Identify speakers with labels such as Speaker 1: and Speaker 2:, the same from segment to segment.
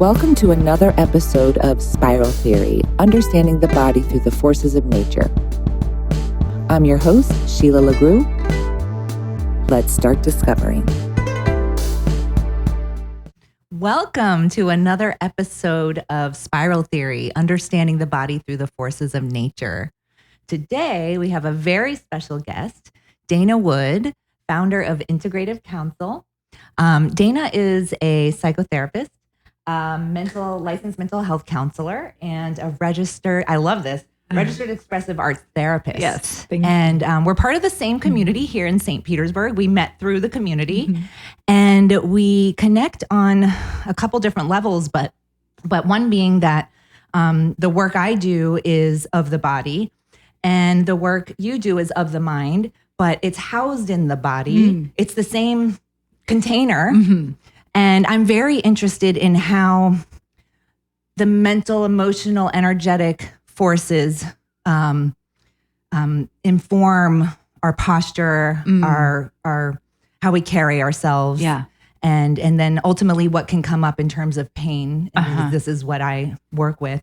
Speaker 1: Welcome to another episode of Spiral Theory, Understanding the Body Through the Forces of Nature. I'm your host, Shila LaGrue. Let's start discovering.
Speaker 2: Welcome to another episode of Spiral Theory, Understanding the Body Through the Forces of Nature. Today, we have a very special guest, Dayna Wood, founder of Integrative Counsel. Dayna is a psychotherapist, licensed mental health counselor, and a registered expressive arts therapist.
Speaker 3: Yes.
Speaker 2: And we're part of the same community here in St. Petersburg. We met through the community and we connect on a couple different levels, but one being that the work I do is of the body and the work you do is of the mind, but it's housed in the body. It's the same container. And I'm very interested in how the mental, emotional, energetic forces inform our posture, our how we carry ourselves.
Speaker 3: Yeah.
Speaker 2: And then ultimately what can come up in terms of pain. And this is what I work with.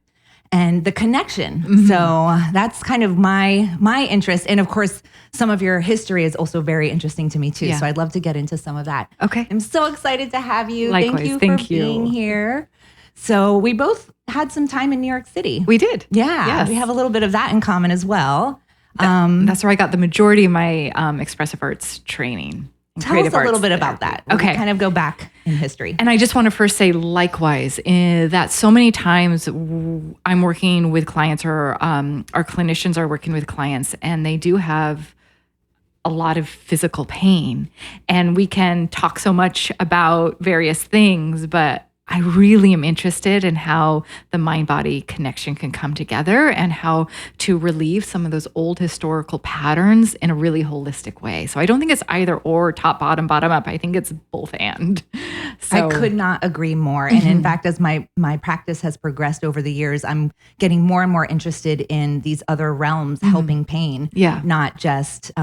Speaker 2: And the connection. So that's kind of my interest. And of course, some of your history is also very interesting to me too.
Speaker 3: Yeah.
Speaker 2: So I'd love to get into some of that.
Speaker 3: Okay.
Speaker 2: I'm so excited to have you.
Speaker 3: Likewise.
Speaker 2: Thank you for being here. So we both had some time in New York City.
Speaker 3: We did.
Speaker 2: Yeah.
Speaker 3: Yes.
Speaker 2: We have a little bit of that in common as well.
Speaker 3: That's where I got the majority of my expressive arts training.
Speaker 2: Tell us a little bit about that.
Speaker 3: Okay.
Speaker 2: We kind of go back in history.
Speaker 3: And I just want to first say likewise, that so many times I'm working with clients or our clinicians are working with clients and they do have a lot of physical pain. And we can talk so much about various things, but I really am interested in how the mind-body connection can come together and how to relieve some of those old historical patterns in a really holistic way. So I don't think it's either or, top, bottom up. I think it's both and. So,
Speaker 2: I could not agree more. And in fact, as my practice has progressed over the years, I'm getting more and more interested in these other realms helping pain.
Speaker 3: Yeah.
Speaker 2: Not just,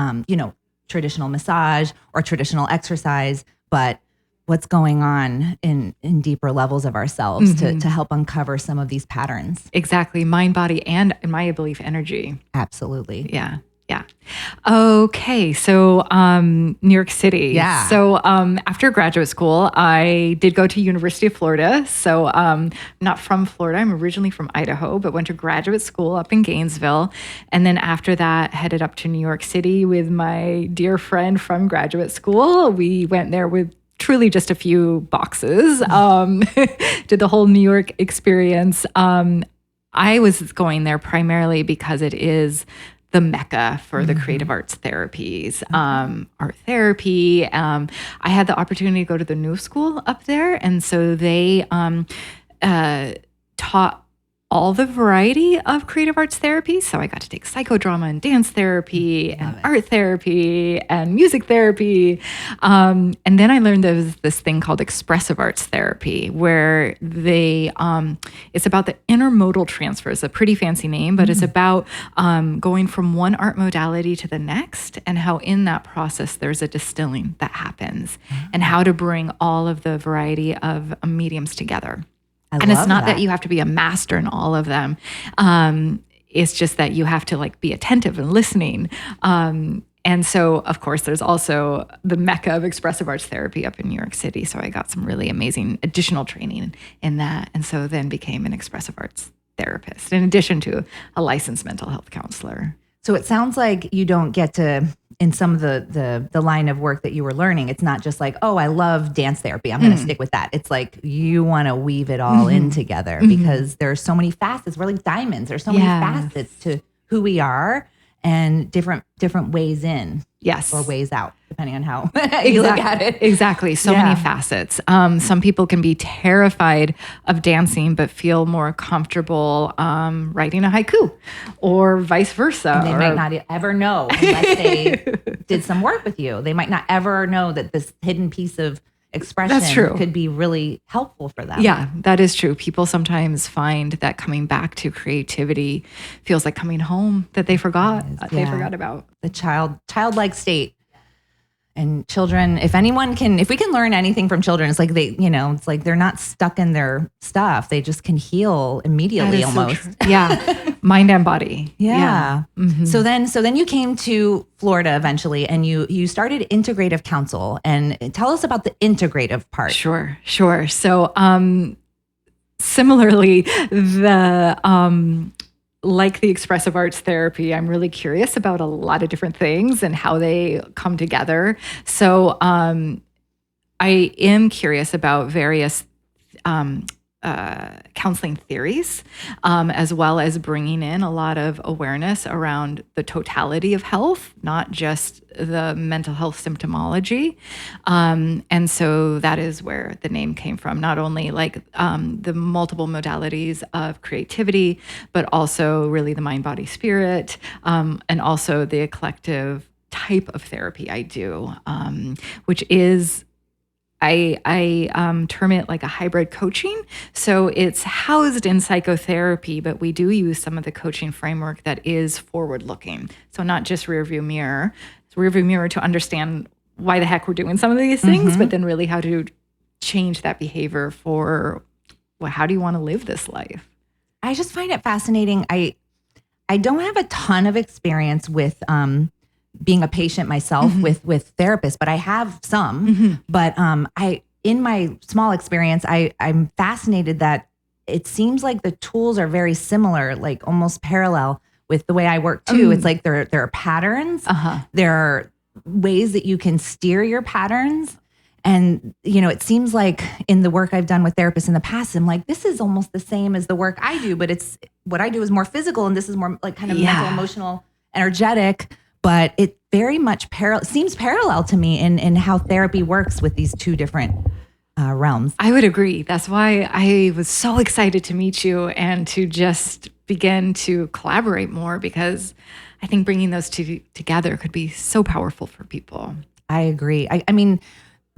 Speaker 2: traditional massage or traditional exercise, but what's going on in deeper levels of ourselves to help uncover some of these patterns.
Speaker 3: Exactly. Mind, body, and in my belief, energy.
Speaker 2: Absolutely.
Speaker 3: Yeah. Yeah. Okay. So, New York City.
Speaker 2: Yeah.
Speaker 3: So, after graduate school, I did go to University of Florida. So, not from Florida. I'm originally from Idaho, but went to graduate school up in Gainesville. And then after that, headed up to New York City with my dear friend from graduate school. We went there with truly just a few boxes, did the whole New York experience. I was going there primarily because it is the mecca for the creative arts therapies, art therapy. I had the opportunity to go to the New School up there. And so they taught all the variety of creative arts therapy. So I got to take psychodrama and dance therapy and art therapy and music therapy. And then I learned there was this thing called expressive arts therapy where they, it's about the intermodal transfer. It's a pretty fancy name, but it's about going from one art modality to the next and how in that process there's a distilling that happens and how to bring all of the variety of mediums together. And it's not that you have to be a master in all of them. It's just that you have to be attentive and listening. And so, of course, there's also the mecca of expressive arts therapy up in New York City. So I got some really amazing additional training in that. And so then became an expressive arts therapist, in addition to a licensed mental health counselor.
Speaker 2: So it sounds like you don't get to, in some of the line of work that you were learning, it's not just like, oh, I love dance therapy, I'm going to stick with that. It's like you want to weave it all in together because there's so many facets. We're like diamonds. There's so many facets to who we are and different ways in.
Speaker 3: Yes.
Speaker 2: Or ways out, depending on how you look at it.
Speaker 3: Exactly. So many facets. Some people can be terrified of dancing, but feel more comfortable writing a haiku or vice versa.
Speaker 2: And they might not ever know unless they did some work with you. They might not ever know that this hidden piece of expression could be really helpful for them.
Speaker 3: Yeah, that is true. People sometimes find that coming back to creativity feels like coming home that they forgot about.
Speaker 2: The childlike state And children, if we can learn anything from children, it's like it's like they're not stuck in their stuff. They just can heal immediately almost.
Speaker 3: So yeah. Mind and body.
Speaker 2: Yeah. Mm-hmm. So then you came to Florida eventually, and you started Integrative Counsel. And tell us about the integrative part.
Speaker 3: Sure. So similarly, like the expressive arts therapy, I'm really curious about a lot of different things and how they come together. So I am curious about various counseling theories, as well as bringing in a lot of awareness around the totality of health, not just the mental health symptomology. And so that is where the name came from, not only like the multiple modalities of creativity, but also really the mind, body, spirit, and also the eclectic type of therapy I do, which is I term it like a hybrid coaching. So it's housed in psychotherapy, but we do use some of the coaching framework that is forward-looking. So not just rearview mirror. It's rearview mirror to understand why the heck we're doing some of these things, but then really how to change that behavior for, well, how do you want to live this life?
Speaker 2: I just find it fascinating. I don't have a ton of experience with being a patient myself with therapists, but I have some. But in my small experience, I'm fascinated that it seems like the tools are very similar, like almost parallel with the way I work too. It's like there are patterns. There are ways that you can steer your patterns. And, it seems like in the work I've done with therapists in the past, I'm like, this is almost the same as the work I do, but what I do is more physical, and this is more like kind of mental, emotional, energetic. But it very much seems parallel to me in how therapy works with these two different realms.
Speaker 3: I would agree. That's why I was so excited to meet you and to just begin to collaborate more, because I think bringing those two together could be so powerful for people.
Speaker 2: I agree. I mean,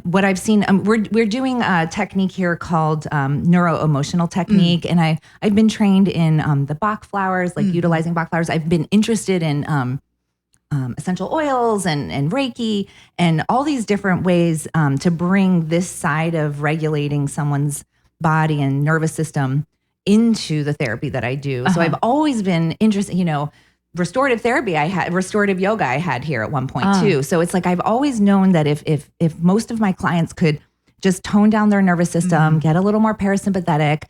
Speaker 2: what I've seen, we're doing a technique here called neuro-emotional technique, and I've been trained in the Bach flowers, like utilizing Bach flowers. I've been interested in essential oils and Reiki and all these different ways to bring this side of regulating someone's body and nervous system into the therapy that I do. So I've always been interested, restorative therapy restorative yoga I had here at one point too. So it's like I've always known that if most of my clients could just tone down their nervous system, get a little more parasympathetic,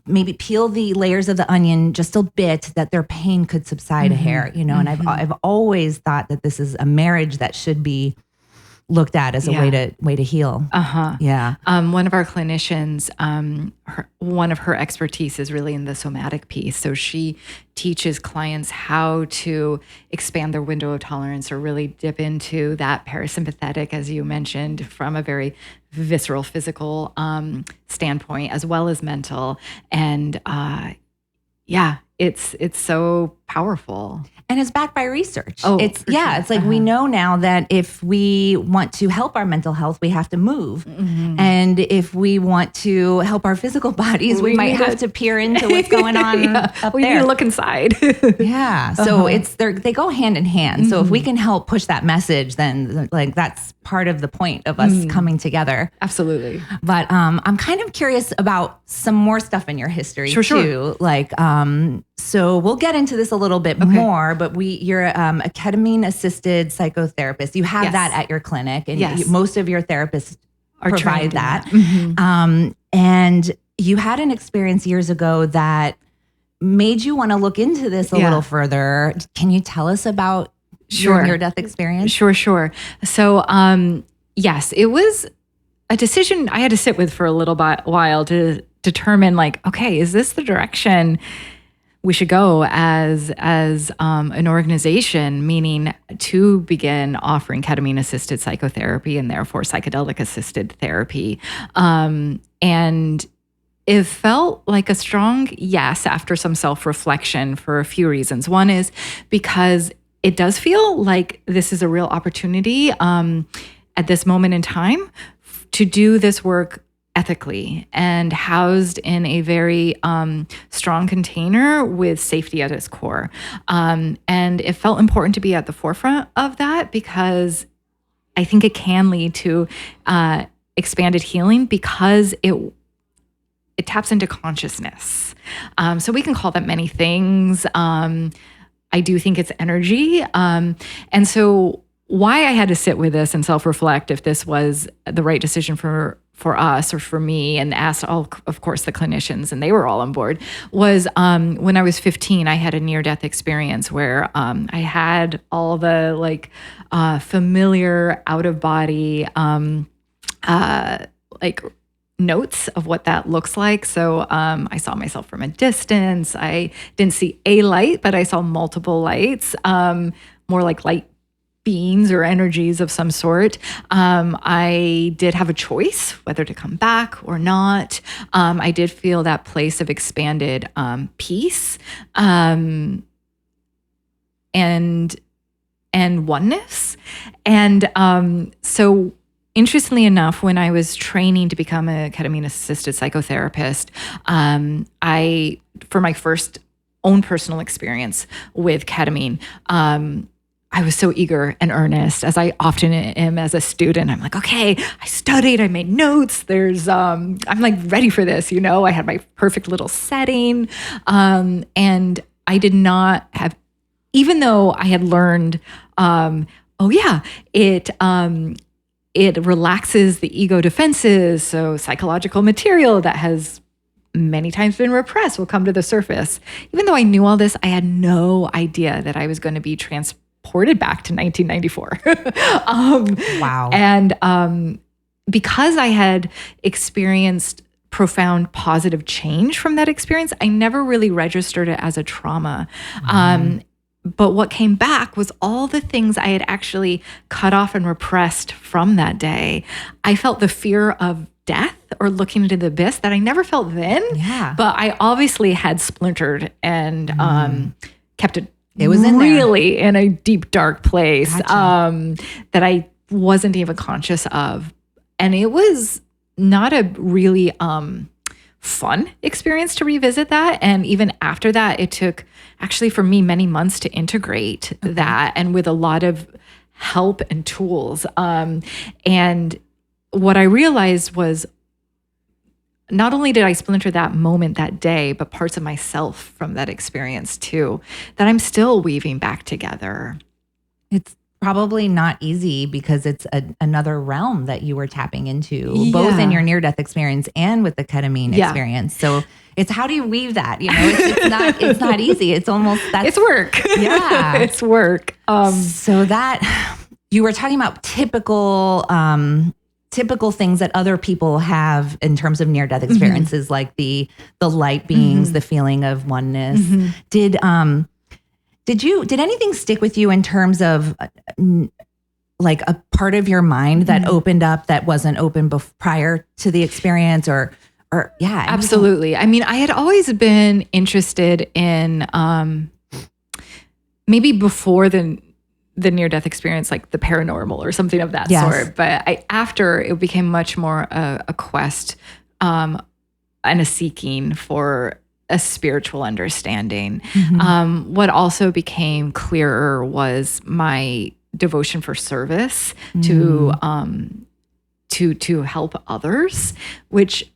Speaker 2: maybe peel the layers of the onion just a bit, that their pain could subside a hair, and I've always thought that this is a marriage that should be looked at as a way to heal. Yeah.
Speaker 3: One of our clinicians, one of her expertise is really in the somatic piece. So she teaches clients how to expand their window of tolerance, or really dip into that parasympathetic, as you mentioned, from a very visceral, physical standpoint, as well as mental. And it's so powerful.
Speaker 2: And it's backed by research.
Speaker 3: It's
Speaker 2: like we know now that if we want to help our mental health, we have to move. And if we want to help our physical bodies, we might have to peer into what's going on up there.
Speaker 3: We need to look inside.
Speaker 2: So they go hand in hand. So if we can help push that message, then like that's part of the point of us coming together.
Speaker 3: Absolutely.
Speaker 2: But I'm kind of curious about some more stuff in your history too. Like, so we'll get into this a little bit more, but you're a ketamine-assisted psychotherapist. You have that at your clinic, and most of your therapists provide that. And you had an experience years ago that made you want to look into this a little further. Can you tell us about your near-death experience?
Speaker 3: Sure. So, yes, it was a decision I had to sit with for a little while to determine, like, okay, is this the direction we should go as an organization, meaning to begin offering ketamine-assisted psychotherapy and therefore psychedelic-assisted therapy. And it felt like a strong yes after some self-reflection for a few reasons. One is because it does feel like this is a real opportunity at this moment in time to do this work ethically and housed in a very strong container with safety at its core. And it felt important to be at the forefront of that, because I think it can lead to expanded healing because it taps into consciousness. So we can call that many things. I do think it's energy. And so why I had to sit with this and self-reflect if this was the right decision for us or for me, and asked all, of course, the clinicians, and they were all on board, was when I was 15, I had a near-death experience where I had all the like familiar out-of-body like notes of what that looks like. So I saw myself from a distance. I didn't see a light, but I saw multiple lights, more like light beings or energies of some sort. I did have a choice whether to come back or not. I did feel that place of expanded peace and oneness. And so interestingly enough, when I was training to become a ketamine-assisted psychotherapist, for my first own personal experience with ketamine, I was so eager and earnest, as I often am as a student. I'm like, okay, I studied, I made notes. I'm like ready for this, I had my perfect little setting. And I did not have, even though I had learned, it relaxes the ego defenses. So psychological material that has many times been repressed will come to the surface. Even though I knew all this, I had no idea that I was going to be transported back to 1994.
Speaker 2: Wow.
Speaker 3: And because I had experienced profound positive change from that experience, I never really registered it as a trauma. But what came back was all the things I had actually cut off and repressed from that day. I felt the fear of death or looking into the abyss that I never felt then.
Speaker 2: Yeah.
Speaker 3: But I obviously had splintered and kept it.
Speaker 2: It was in
Speaker 3: really in a deep, dark place.
Speaker 2: Gotcha.
Speaker 3: That I wasn't even conscious of. And it was not a really fun experience to revisit that. And even after that, it took actually for me many months to integrate that, and with a lot of help and tools. And what I realized was not only did I splinter that moment that day, but parts of myself from that experience too, that I'm still weaving back together.
Speaker 2: It's probably not easy because it's another realm that you were tapping into, both in your near-death experience and with the ketamine experience. So it's, how do you weave that? It's not easy. It's almost,
Speaker 3: it's work.
Speaker 2: Yeah.
Speaker 3: It's work.
Speaker 2: So that you were talking about typical things that other people have in terms of near-death experiences, like the light beings, the feeling of oneness. Did anything stick with you in terms of like a part of your mind that opened up that wasn't open prior to the experience or yeah?
Speaker 3: Absolutely. I mean, I had always been interested in maybe before the near-death experience, like the paranormal or something of that sort. But after, it became much more a quest and a seeking for a spiritual understanding. What also became clearer was my devotion for service to help others, which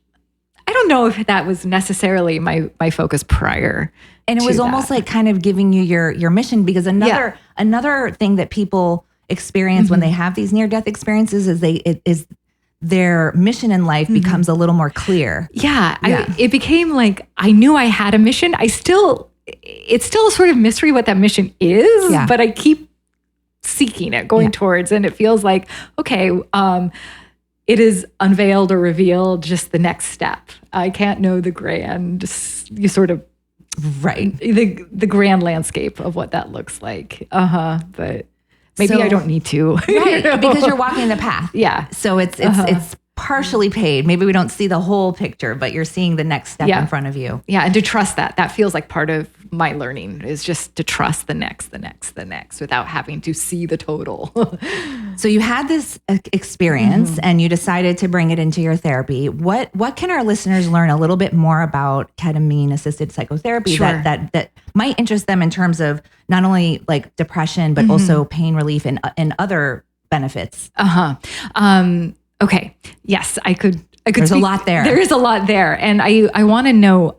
Speaker 3: I don't know if that was necessarily my focus prior.
Speaker 2: And it was almost like kind of giving you your mission, because another thing that people experience when they have these near-death experiences is their mission in life becomes a little more clear.
Speaker 3: It became like I knew I had a mission. It's still a sort of mystery what that mission is, but I keep seeking it, going towards, and it feels like, okay, it is unveiled or revealed, just the next step. I can't know the grand, the grand landscape of what that looks like. But maybe I don't need to.
Speaker 2: Right, because you're walking the path.
Speaker 3: Yeah.
Speaker 2: So it's partially paid. Maybe we don't see the whole picture, but you're seeing the next step in front of you.
Speaker 3: Yeah, and to trust that. That feels like part of my learning, is just to trust the next without having to see the total.
Speaker 2: So you had this experience and you decided to bring it into your therapy. What can our listeners learn a little bit more about ketamine-assisted psychotherapy that might interest them in terms of not only like depression, but also pain relief and other benefits.
Speaker 3: Okay. Yes, I could.
Speaker 2: There's a lot there.
Speaker 3: There is a lot there. And I want to know,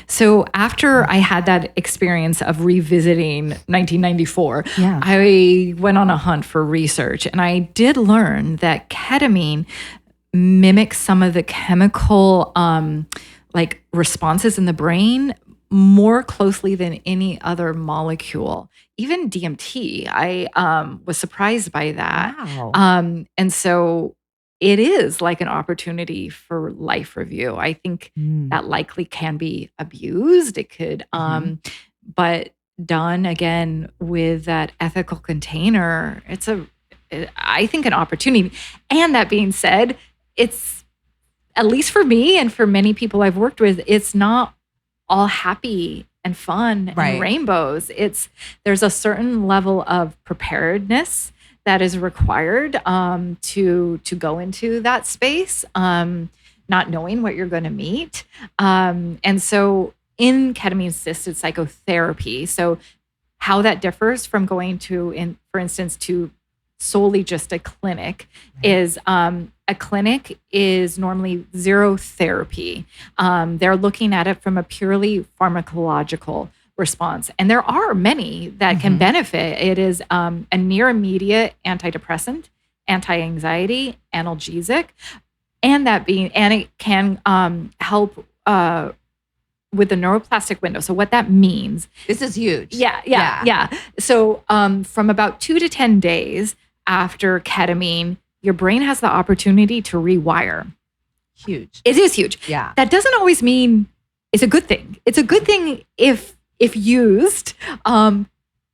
Speaker 3: so after I had that experience of revisiting 1994, I went on a hunt for research, and I did learn that ketamine mimics some of the chemical like responses in the brain more closely than any other molecule. Even DMT, I was surprised by that.
Speaker 2: Wow.
Speaker 3: And so it is like an opportunity for life review. I think that likely can be abused. It could, but done again with that ethical container, I think an opportunity. And that being said, it's, at least for me and for many people I've worked with, it's not all happy and fun and rainbows. There's a certain level of preparedness that is required to go into that space, not knowing what you're going to meet. And so in ketamine-assisted psychotherapy, so how that differs from going to, for instance, to solely just a clinic is a clinic is normally zero therapy. They're looking at it from a purely pharmacological response. And there are many that can benefit. It is a near immediate antidepressant, anti-anxiety, analgesic, and it can help with the neuroplastic window. So what that means.
Speaker 2: This is huge.
Speaker 3: Yeah. So from about 2 to 10 days after ketamine, your brain has the opportunity to rewire.
Speaker 2: Huge.
Speaker 3: It is huge.
Speaker 2: Yeah.
Speaker 3: That doesn't always mean it's a good thing. It's a good thing if used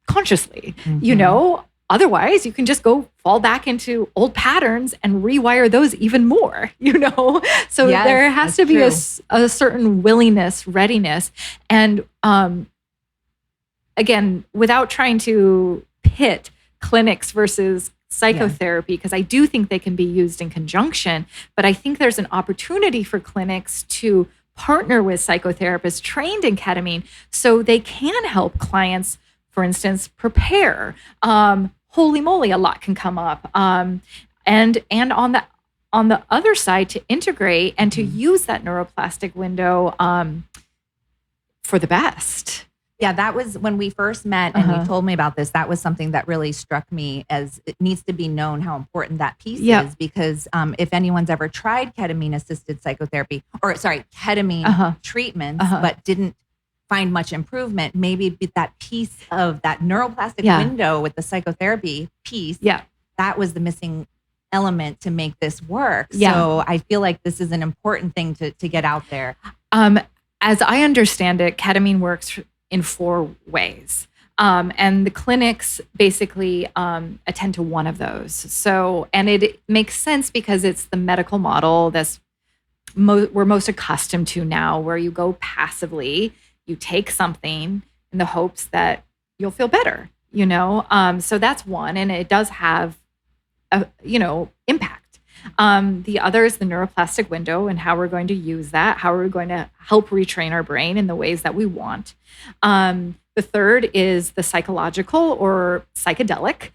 Speaker 3: consciously, you know. Otherwise, you can just go fall back into old patterns and rewire those even more, you know? So there has to be a certain willingness, readiness. And again, without trying to pit clinics versus psychotherapy, because I do think they can be used in conjunction, but I think there's an opportunity for clinics to partner with psychotherapists trained in ketamine so they can help clients, for instance, prepare. Holy moly, a lot can come up. And on the other side, to integrate and to use that neuroplastic window for the best.
Speaker 2: Yeah, that was when we first met and you told me about this. That was something that really struck me, as it needs to be known how important that piece is, because if anyone's ever tried ketamine-assisted psychotherapy, ketamine treatments, but didn't find much improvement, maybe that piece of that neuroplastic window with the psychotherapy piece, that was the missing element to make this work. So I feel like this is an important thing to get out there.
Speaker 3: As I understand it, ketamine works in 4 ways. And the clinics basically attend to one of those. So, and it makes sense because it's the medical model that's we're most accustomed to now, where you go passively, you take something in the hopes that you'll feel better, you know? So that's one, and it does have impact. The other is the neuroplastic window and how we're going to use that, how we're going to help retrain our brain in the ways that we want. The third is the psychological or psychedelic.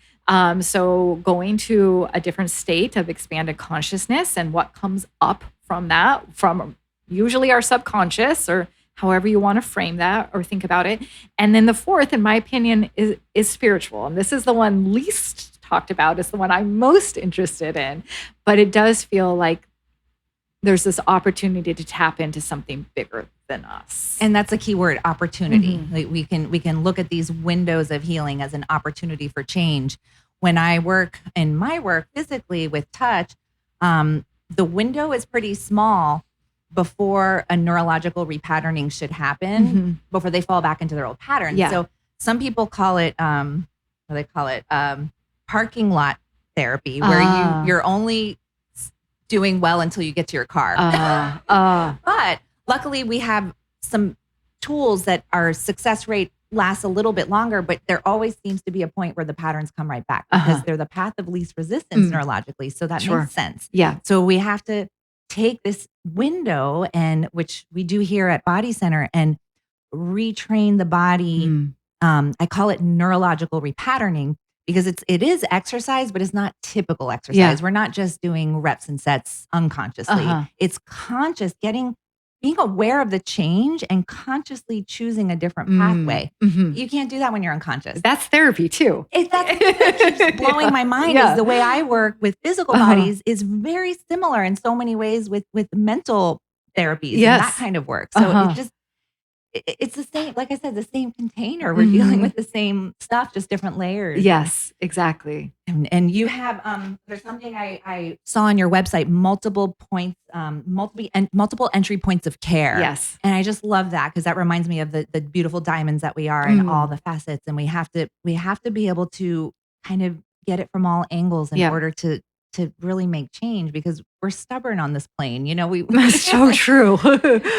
Speaker 3: So going to a different state of expanded consciousness and what comes up from that, from usually our subconscious, or however you want to frame that or think about it. And then the fourth, in my opinion, is spiritual. And this is the one least talked about, is the one I'm most interested in. But it does feel like there's this opportunity to tap into something bigger than us.
Speaker 2: And that's a key word, opportunity. Like we can look at these windows of healing as an opportunity for change. When I work in my work physically with touch, the window is pretty small before a neurological repatterning should happen, before they fall back into their old patterns. So some people call it, parking lot therapy, where you're only doing well until you get to your car. But luckily we have some tools that our success rate lasts a little bit longer, but there always seems to be a point where the patterns come right back because they're the path of least resistance neurologically. So that makes sense.
Speaker 3: Yeah.
Speaker 2: So we have to take this window, and which we do here at Body Center, and retrain the body. I call it neurological repatterning, because it is exercise, but it's not typical exercise.
Speaker 3: Yeah.
Speaker 2: We're not just doing reps and sets unconsciously. It's conscious, being aware of the change and consciously choosing a different pathway. You can't do that when you're unconscious.
Speaker 3: That's therapy too.
Speaker 2: That keeps blowing my mind. Is the way I work with physical bodies is very similar in so many ways with mental therapies and that kind of work. So it's the same, like I said, the same container. We're dealing with the same stuff, just different layers.
Speaker 3: Yes, exactly.
Speaker 2: And you have, there's something I saw on your website, multiple entry points of care.
Speaker 3: Yes.
Speaker 2: And I just love that because that reminds me of the beautiful diamonds that we are and all the facets. And we have to be able to kind of get it from all angles in order to really make change, because we're stubborn on this plane.
Speaker 3: That's so true.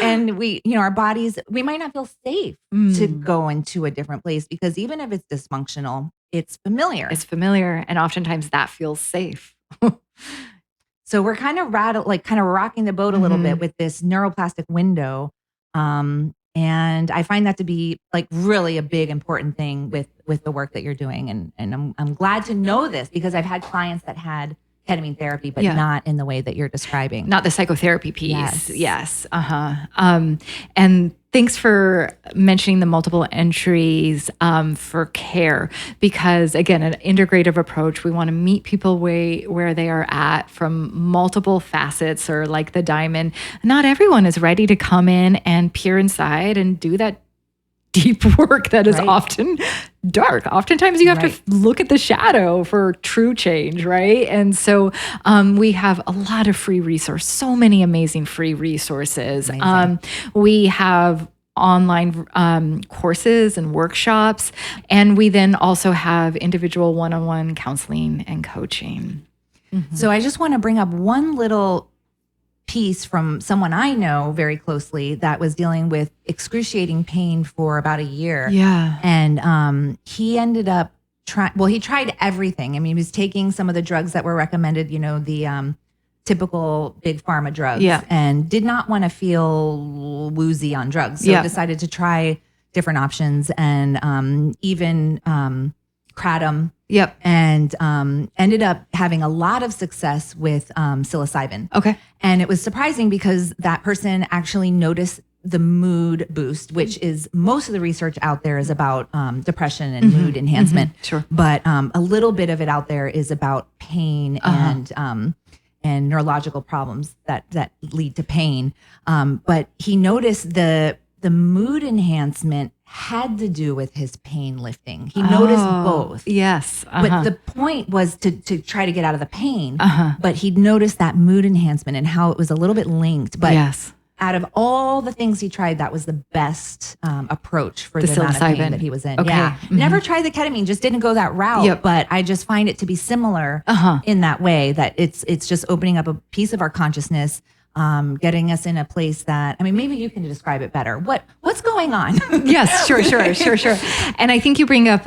Speaker 2: And our bodies, we might not feel safe to go into a different place, because even if it's dysfunctional, it's familiar.
Speaker 3: It's familiar. And oftentimes that feels safe.
Speaker 2: So we're kind of rocking the boat a little bit with this neuroplastic window. And I find that to be like really a big, important thing with the work that you're doing. And I'm glad to know this, because I've had clients that had ketamine therapy, but not in the way that you're describing.
Speaker 3: Not the psychotherapy piece. Yes. And thanks for mentioning the multiple entries for care, because again, an integrative approach, we want to meet people where they are at from multiple facets, or like the diamond. Not everyone is ready to come in and peer inside and do that deep work that is often dark. Oftentimes you have to look at the shadow for true change, right? And so we have a lot of free resources, so many amazing free resources. We have online courses and workshops, and we then also have individual one-on-one counseling and coaching.
Speaker 2: So I just want to bring up one little piece from someone I know very closely that was dealing with excruciating pain for about a year.
Speaker 3: Yeah.
Speaker 2: And he ended up he tried everything. I mean, he was taking some of the drugs that were recommended, the typical big pharma drugs, and did not want to feel woozy on drugs. So decided to try different options, and even kratom.
Speaker 3: Yep.
Speaker 2: And ended up having a lot of success with psilocybin.
Speaker 3: Okay.
Speaker 2: And it was surprising because that person actually noticed the mood boost, which is most of the research out there is about depression and mood enhancement.
Speaker 3: Sure.
Speaker 2: But a little bit of it out there is about pain and neurological problems that lead to pain. But he noticed the mood enhancement had to do with his pain lifting. He noticed both.
Speaker 3: Yes.
Speaker 2: But the point was to try to get out of the pain. But he'd noticed that mood enhancement and how it was a little bit linked. But out of all the things he tried, that was the best approach for the amount of pain that he was in.
Speaker 3: Okay.
Speaker 2: Yeah. Never tried the ketamine, just didn't go that route. But I just find it to be similar in that way, that it's just opening up a piece of our consciousness, getting us in a place that, I mean, maybe you can describe it better. What's going on?
Speaker 3: Yes, sure. And I think you bring up,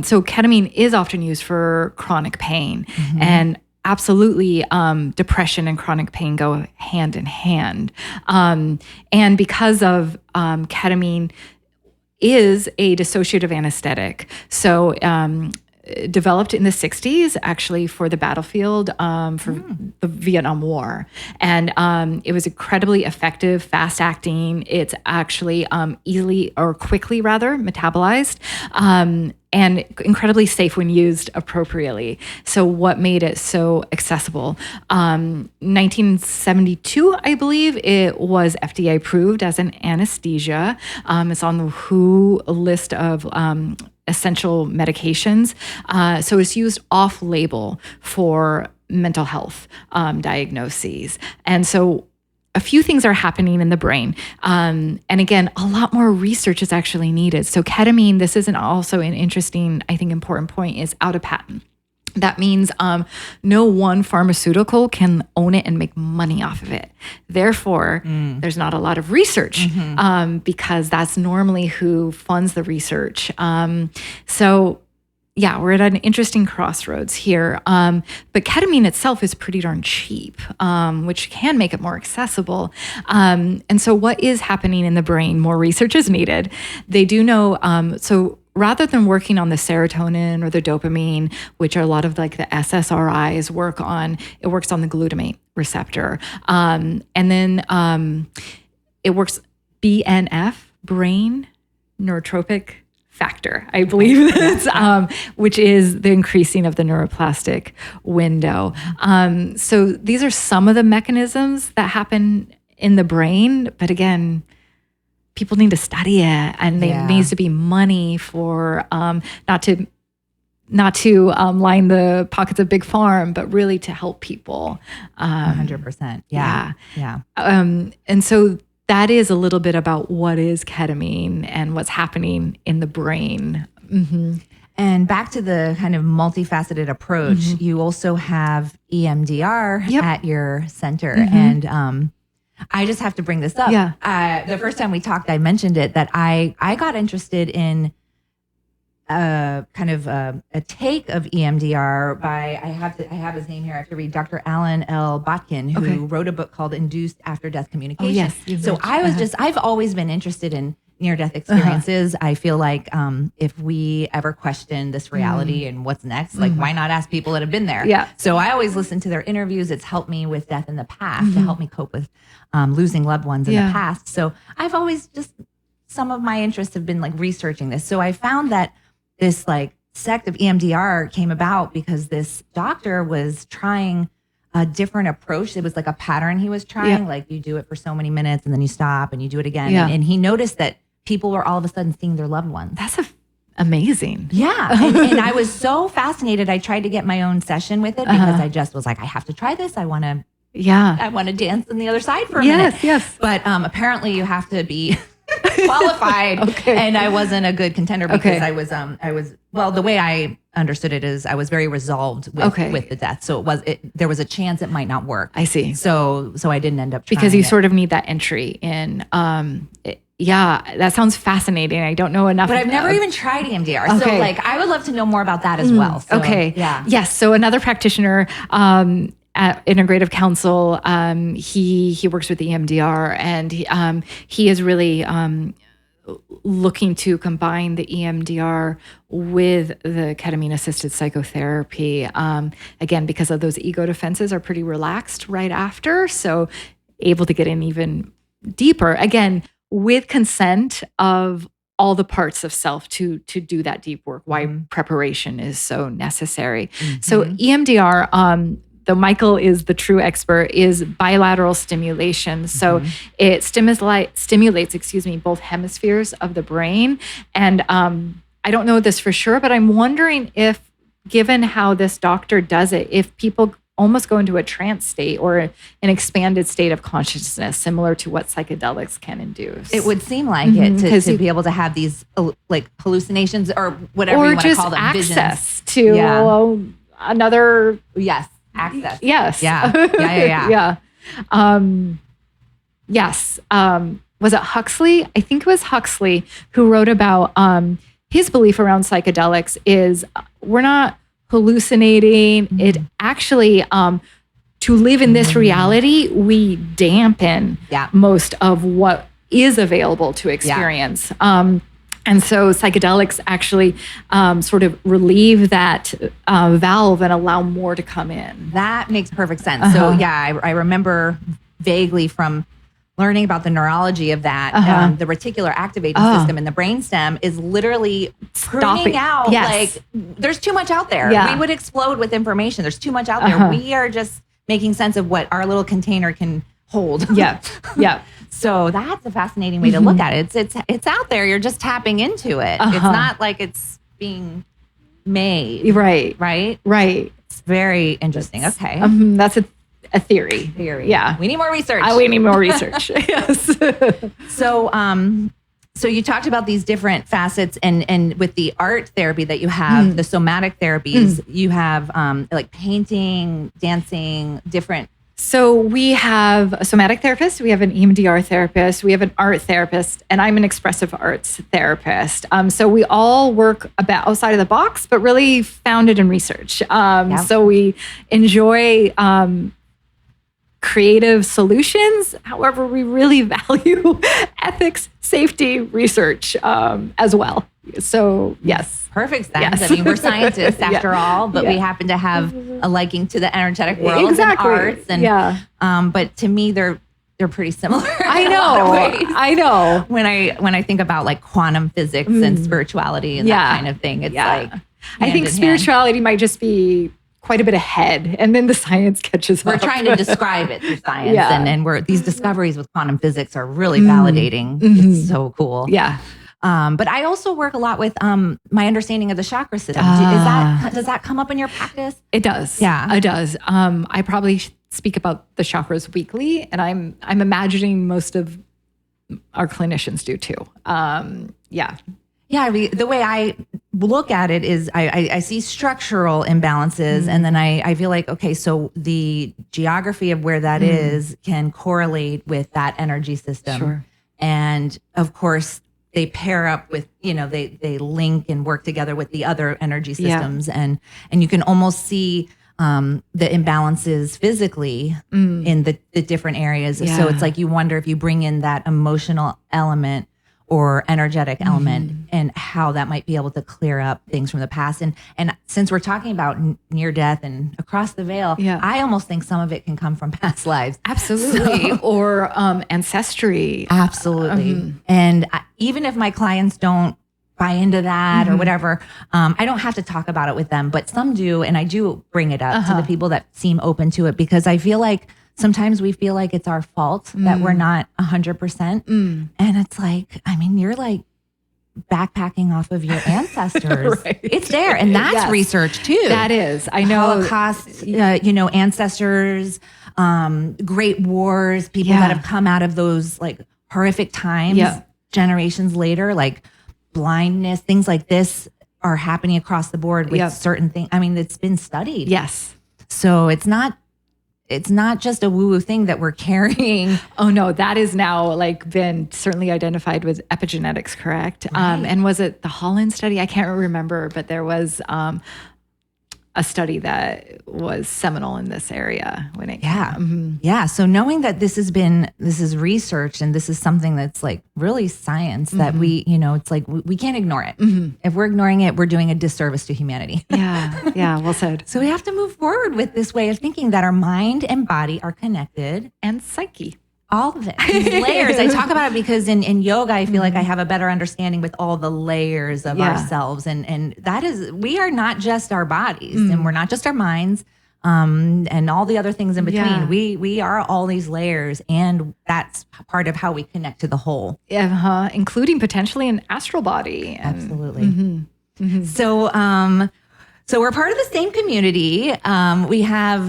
Speaker 3: so ketamine is often used for chronic pain, and absolutely, depression and chronic pain go hand in hand. And because of ketamine is a dissociative anesthetic, so developed in the 60s, actually, for the battlefield, for the Vietnam War. And it was incredibly effective, fast-acting. It's actually quickly metabolized, and incredibly safe when used appropriately. So what made it so accessible? 1972, I believe, it was FDA approved as an anesthesia. It's on the WHO list of essential medications. So it's used off-label for mental health diagnoses. And so a few things are happening in the brain. And again, a lot more research is actually needed. So ketamine, this isn't also an interesting, I think, important point, is out of patent. That means no one pharmaceutical can own it and make money off of it. Therefore, there's not a lot of research because that's normally who funds the research. So yeah, we're at an interesting crossroads here. But ketamine itself is pretty darn cheap, which can make it more accessible. And so what is happening in the brain? More research is needed. They do know, so rather than working on the serotonin or the dopamine, which are a lot of like the SSRIs work on, it works on the glutamate receptor. And then it works BNF, brain neurotropic factor, I believe that's, which is the increasing of the neuroplastic window. So these are some of the mechanisms that happen in the brain, but again, people need to study it, and there needs to be money for not to line the pockets of big farm, but really to help people.
Speaker 2: 100%. Yeah.
Speaker 3: And so that is a little bit about what is ketamine and what's happening in the brain. Mm-hmm.
Speaker 2: And back to the kind of multifaceted approach, you also have EMDR at your center. And I just have to bring this up. The first time we talked, I mentioned it, that I got interested in kind of a take of EMDR by, I have his name here, I have to read, Dr. Alan L. Botkin, who wrote a book called Induced After Death Communication. So I was I've always been interested in near-death experiences. I feel like if we ever question this reality and what's next, like why not ask people that have been there? So I always listen to their interviews. It's helped me with death in the past, to help me cope with losing loved ones in the past. So I've always some of my interests have been like researching this. So I found that this like sect of EMDR came about because this doctor was trying a different approach. It was like a pattern he was trying, like you do it for so many minutes and then you stop and you do it again. And he noticed that people were all of a sudden seeing their loved ones.
Speaker 3: That's amazing.
Speaker 2: And I was so fascinated. I tried to get my own session with it because I just was like, I have to try this. I want to dance on the other side for a minute. But apparently you have to be qualified. And I wasn't a good contender because I was the way I understood it is I was very resolved with the death. So there was a chance it might not work.
Speaker 3: I see.
Speaker 2: So I didn't end up trying
Speaker 3: because you sort of need that entry in. That sounds fascinating. I don't know enough.
Speaker 2: But I've never even tried EMDR. So like I would love to know more about that as well. So,
Speaker 3: Yes. So another practitioner at Integrative Counsel, he works with EMDR, and he is really looking to combine the EMDR with the ketamine-assisted psychotherapy. Again, because of those ego defenses are pretty relaxed right after, so able to get in even deeper. Again, with consent of all the parts of self to do that deep work, why preparation is so necessary. So EMDR, though Michael is the true expert, is bilateral stimulation. So it stimulates, both hemispheres of the brain. And I don't know this for sure, but I'm wondering if, given how this doctor does it, if people almost go into a trance state or an expanded state of consciousness, similar to what psychedelics can induce.
Speaker 2: It would seem like it to be able to have these like hallucinations or whatever you want to call them,
Speaker 3: access to another.
Speaker 2: Access.
Speaker 3: Yes.
Speaker 2: Yeah.
Speaker 3: Yes. Was it Huxley? I think it was Huxley who wrote about his belief around psychedelics is we're not hallucinating. It actually, to live in this reality, we dampen most of what is available to experience. And so psychedelics actually sort of relieve that valve and allow more to come in.
Speaker 2: That makes perfect sense. So I remember vaguely from learning about the neurology of that, the reticular activating system in the brainstem is literally pruning out. Like there's too much out there. We would explode with information. There's too much out there. We are just making sense of what our little container can hold. So that's a fascinating way to look at it. It's out there. You're just tapping into it. It's not like it's being made. Right. It's very interesting. Okay.
Speaker 3: That's a theory. Yeah.
Speaker 2: We need more research.
Speaker 3: We need more research. Yes.
Speaker 2: So you talked about these different facets and with the art therapy that you have, the somatic therapies, you have like painting, dancing, different.
Speaker 3: So we have a somatic therapist, we have an EMDR therapist, we have an art therapist, and I'm an expressive arts therapist. So we all work about outside of the box, but really founded in research. So we enjoy creative solutions. However, we really value ethics, safety research as well. So yes.
Speaker 2: Perfect sense.
Speaker 3: Yes.
Speaker 2: I mean, we're scientists after all, but we happen to have a liking to the energetic world and arts. And but to me, they're pretty similar.
Speaker 3: I know.
Speaker 2: When I think about like quantum physics and spirituality and that kind of thing, it's like
Speaker 3: I think spirituality might just be quite a bit ahead, and then the science catches up.
Speaker 2: We're trying to describe it through science, and these discoveries with quantum physics are really validating. It's so cool.
Speaker 3: Yeah.
Speaker 2: But I also work a lot with my understanding of the chakra system. Does that come up in your practice?
Speaker 3: It does.
Speaker 2: Yeah,
Speaker 3: it does. I probably speak about the chakras weekly, and I'm imagining most of our clinicians do too.
Speaker 2: Yeah, the way I look at it is I see structural imbalances, and then I feel like, okay, so the geography of where that is can correlate with that energy system.
Speaker 3: Sure.
Speaker 2: And of course, they pair up with, they link and work together with the other energy systems. And you can almost see the imbalances physically in the different areas. Yeah. So it's like you wonder if you bring in that emotional element or energetic element and how that might be able to clear up things from the past. And since we're talking about near death and across the veil, I almost think some of it can come from past lives.
Speaker 3: Absolutely. Or ancestry.
Speaker 2: Absolutely. And even if my clients don't buy into that or whatever, I don't have to talk about it with them, but some do. And I do bring it up to the people that seem open to it, because I feel like sometimes we feel like it's our fault that we're not 100%. And it's like, I mean, you're like backpacking off of your ancestors.
Speaker 3: Right.
Speaker 2: It's there. And that's research too.
Speaker 3: That is. I know.
Speaker 2: Holocaust, ancestors, great wars, people that have come out of those like horrific times, generations later, like blindness, things like this are happening across the board with certain things. I mean, it's been studied.
Speaker 3: Yes.
Speaker 2: So it's not just a woo-woo thing that we're carrying.
Speaker 3: Oh no, that is now like been certainly identified with epigenetics, correct? Right. And was it the Holland study? I can't remember, but there was a study that was seminal in this area when it came.
Speaker 2: Yeah. So knowing that this is research and this is something that's like really science that we, it's like we can't ignore it. If we're ignoring it, we're doing a disservice to humanity.
Speaker 3: Yeah, well said.
Speaker 2: So we have to move forward with this way of thinking that our mind and body are connected.
Speaker 3: And psyche.
Speaker 2: All of it. These layers. I talk about it because in yoga, I feel like I have a better understanding with all the layers of ourselves. And that is, we are not just our bodies and we're not just our minds and all the other things in between. We are all these layers, and that's part of how we connect to the whole.
Speaker 3: Including potentially an astral body.
Speaker 2: Absolutely. So we're part of the same community. We have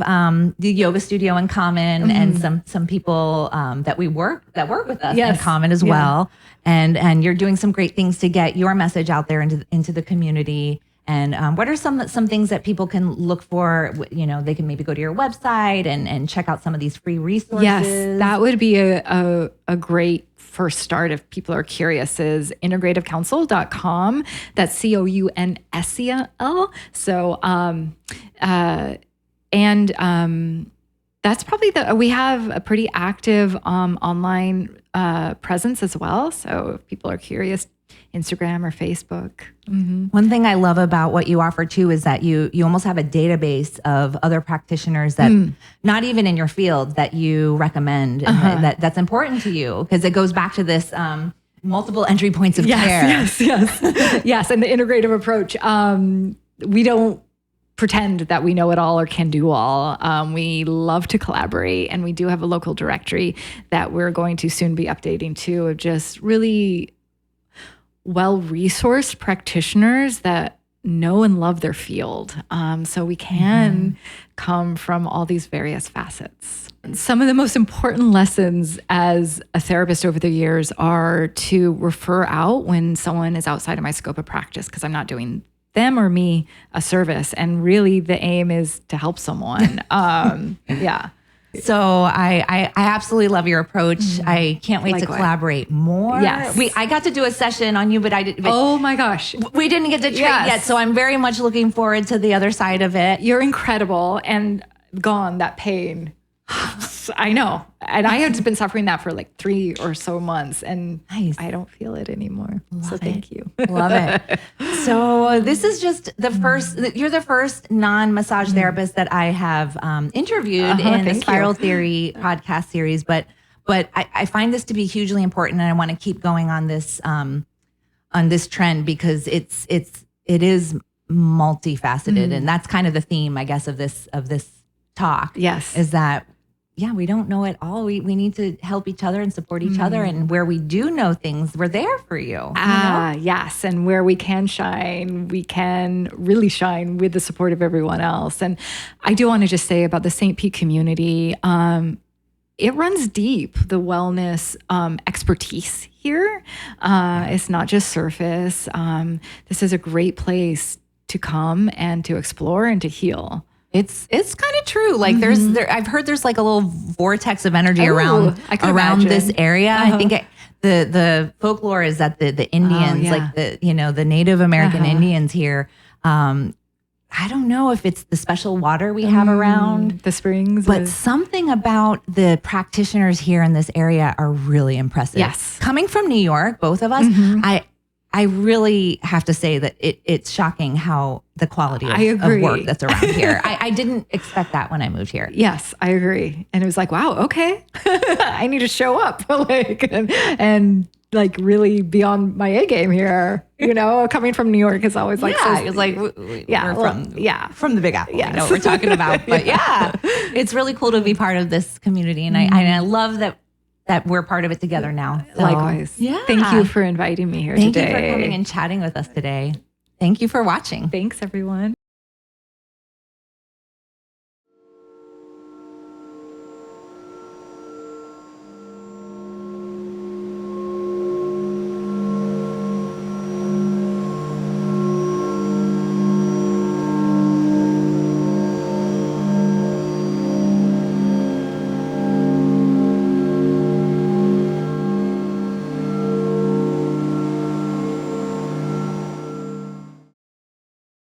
Speaker 2: the yoga studio in common, and some people that work with us in common as well. And you're doing some great things to get your message out there into the community. And what are some things that people can look for? They can maybe go to your website and check out some of these free resources.
Speaker 3: Yes, that would be a great first start if people are curious. Is integrativecounsel.com. That's COUNSEL. So that's probably we have a pretty active online presence as well. So if people are curious, Instagram or Facebook.
Speaker 2: One thing I love about what you offer too is that you almost have a database of other practitioners that not even in your field that you recommend and that's important to you, because it goes back to this multiple entry points of care.
Speaker 3: Yes. And the integrative approach. We don't pretend that we know it all or can do all. We love to collaborate, and we do have a local directory that we're going to soon be updating too, of just really well-resourced practitioners that know and love their field. So we can come from all these various facets. Some of the most important lessons as a therapist over the years are to refer out when someone is outside of my scope of practice, because I'm not doing them or me a service. And really the aim is to help someone.
Speaker 2: So I absolutely love your approach. I can't wait to collaborate more.
Speaker 3: Yes.
Speaker 2: I got to do a session on you, but
Speaker 3: oh my gosh.
Speaker 2: We didn't get to trade yet. So I'm very much looking forward to the other side of it.
Speaker 3: You're incredible. And gone, that pain. I know. And I had been suffering that for like 3 or so months, and
Speaker 2: Nice.
Speaker 3: I don't feel it anymore. So thank you.
Speaker 2: Love it. So this is just the first, you're the first non-massage therapist that I have interviewed in the
Speaker 3: thank
Speaker 2: Spiral
Speaker 3: you.
Speaker 2: Theory podcast series. But I find this to be hugely important, and I want to keep going on this trend because it is multifaceted. And that's kind of the theme, I guess, of this talk.
Speaker 3: Yes.
Speaker 2: Is that, yeah, we don't know it all. We need to help each other and support each other. And where we do know things, we're there for you.
Speaker 3: Yes. And where we can shine, we can really shine with the support of everyone else. And I do want to just say about the St. Pete community, it runs deep, the wellness expertise here. It's not just surface. This is a great place to come and to explore and to heal.
Speaker 2: It's kind of true. Like I've heard there's like a little vortex of energy around
Speaker 3: imagine.
Speaker 2: this area. I think the folklore is that the Indians, like the Native American Indians here, I don't know if it's the special water we have around
Speaker 3: the springs,
Speaker 2: but something about the practitioners here in this area are really impressive.
Speaker 3: Yes.
Speaker 2: Coming from New York, both of us, I really have to say that it's shocking how the quality of work that's around here. I didn't expect that when I moved here.
Speaker 3: Yes, I agree. And it was like, wow, okay, I need to show up and like really be on my A game here. Coming from New York is always like,
Speaker 2: it's like we're from the Big Apple.
Speaker 3: Yes.
Speaker 2: We know what we're talking about. But it's really cool to be part of this community, and I love that we're part of it together now. So,
Speaker 3: likewise.
Speaker 2: Yeah.
Speaker 3: Thank you for inviting me here
Speaker 2: Thank
Speaker 3: today.
Speaker 2: you for coming and chatting with us today. Thank you for watching.
Speaker 3: Thanks, everyone.